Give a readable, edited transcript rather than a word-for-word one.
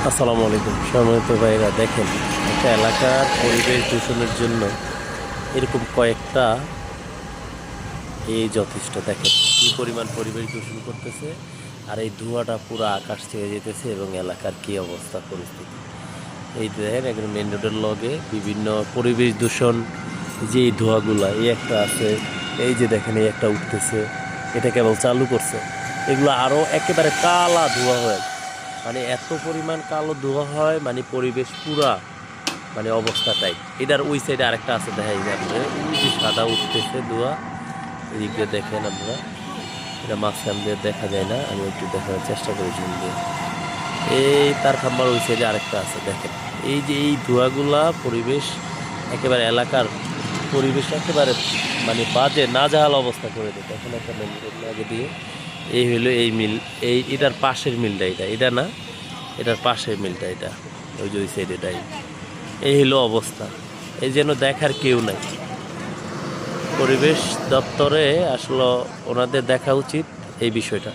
আসসালামু আলাইকুম সম্মানিত ভাইরা, দেখেন একটা এলাকার পরিবেশ দূষণের জন্য এরকম কয়েকটা যথেষ্ট। দেখেন কী পরিমাণ পরিবেশ দূষণ করতেছে, আর এই ধোঁয়াটা পুরো আকাশ ছেয়ে যেতেছে এবং এলাকার কী অবস্থা পরিস্থিতি। এই দেখেন একদম মেন রোডের লগে বিভিন্ন পরিবেশ দূষণ, যে এই ধোঁয়াগুলা, এই একটা আছে, এই যে দেখেন এই একটা উঠতেছে, এটা কেবল চালু করছে। এগুলো আরও একেবারে কালা ধোঁয়া হয়, মানে এত পরিমাণ কালো ধোঁয়া হয়, মানে পরিবেশ পুরা মানে অবস্থাটাই। এটার ওই সাইডে আরেকটা আছে, দেখাই যায় আপনার ওই যে সাদা উঠতেছে ধোঁয়া, এদিক দিয়ে দেখেন আপনারা। এটা মাঝখান দিয়ে দেখা যায় না, আমি একটু দেখানোর চেষ্টা করি জুম দিয়ে। এই তার খাম্বার ওই সাইডে আরেকটা আছে, দেখেন এই যে এই ধোঁয়াগুলা পরিবেশ একেবারে এলাকার পরিবেশ একেবারে মানে বাজে নাজেহাল অবস্থা করে দেয়। এখন একটা মেন রোড আগে দিয়ে এই হইলো এই মিল, এটার পাশের মিলটা, এটা না, এটার পাশের মিলটা, এটা ওই যে ওই সাইড, এটাই এই হলো অবস্থা। এই যেন দেখার কেউ নাই। পরিবেশ দপ্তরে আসলে ওনাদের দেখা উচিত এই বিষয়টা।